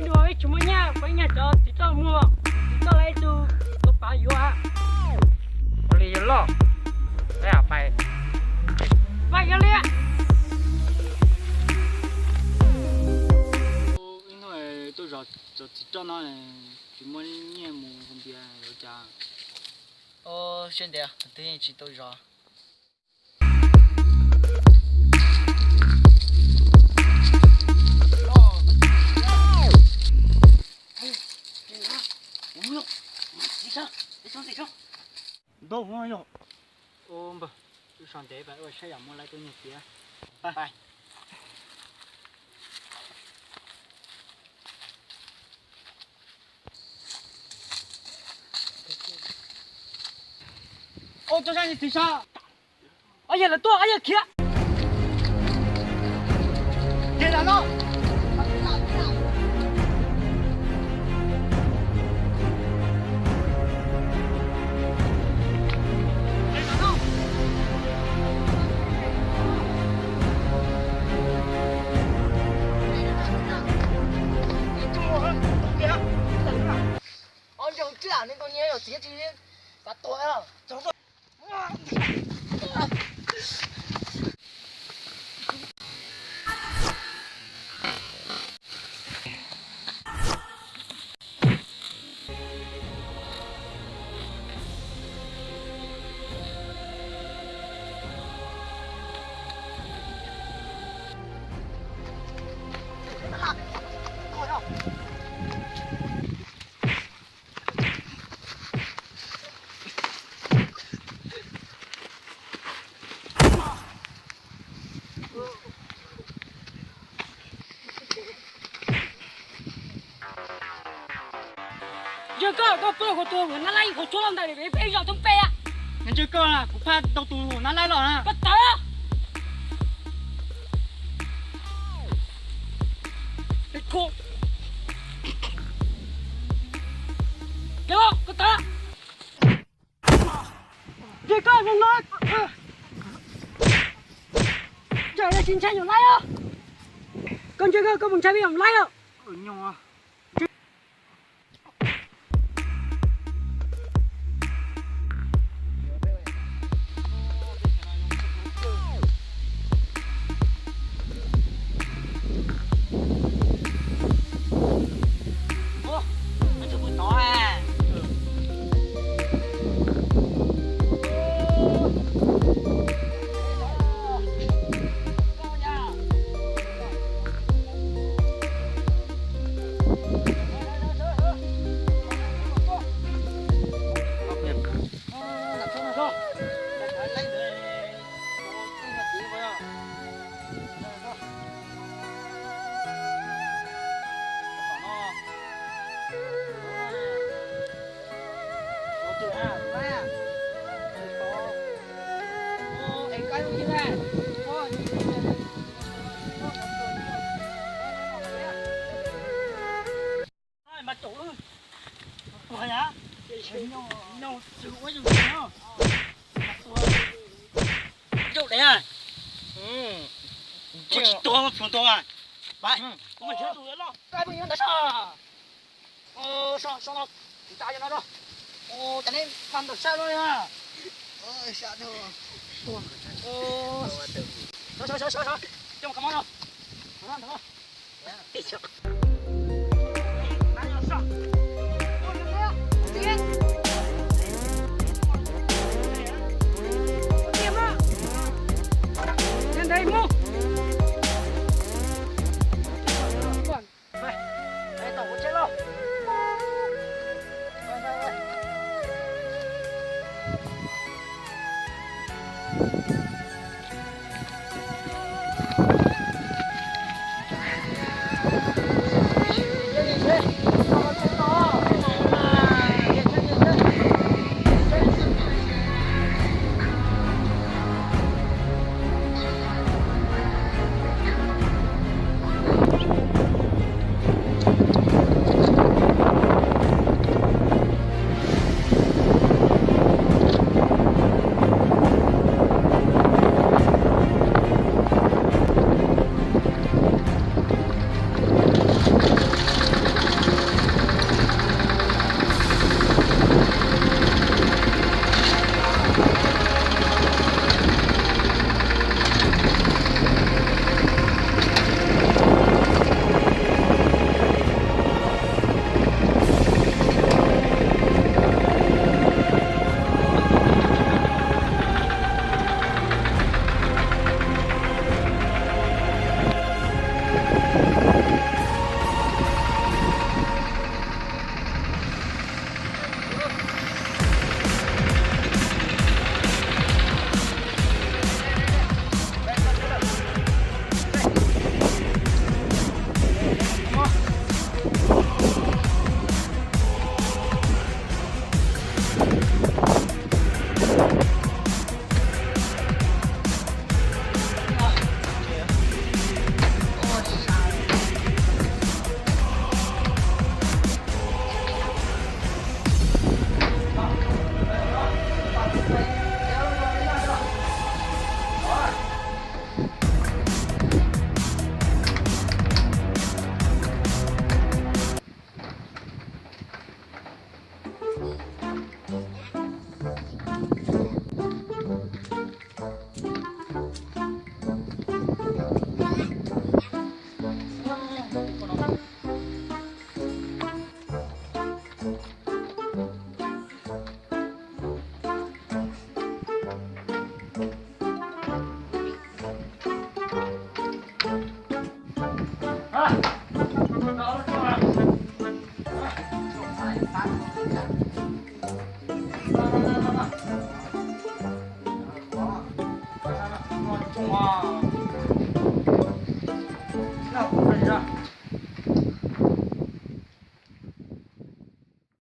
nói chúng mình nha, phải nhà cho thì cho mua, thì cho lấy tu, tôi bảo yêu à. Lì lo, đấy à phải. Vậy cái liền. Tôi rồi cho nó này chỉ muốn nghe một không biết rồi cha. Xuyên đẹp, tự nhiên chỉ tôi rồi. Đâu không nhở? Bờ, tôi sang đấy vậy, tôi sẽ muốn lại tôi nhập kia. Bye. Tôi sang thì sao? Ở giờ là tôi, ở giờ kia. Thế là nó. Ông chồng chưa nên con nhớ rồi chỉ bắt tôi à. Chống tôi. Giờ có bơ của tôi, nó lấy của tôi làm đây để bây giờ tôi pe à. Nên chơi cơ là cũng pha đầu tù nó lại rồi nè. Bắt tớ. Cái cô. Cái đó, cái tớ. Giờ có không nói. Giờ là chiến tranh rồi lấy à. Con chơi có muốn chơi bị hỏng lấy à. Nhưng mà mà chủ rồi nhá. Nhau sự quá rồi nhá. Chỗ đấy à? Có chỉ to mà phun to à? Vậy. Mình chưa đủ nữa. Cái bây giờ nó sao? Sao nó ta cho nó đó. Cho nên làm được sao rồi à? Sao đâu. Sao. Cho cảm ơn đâu. Cảm ơn.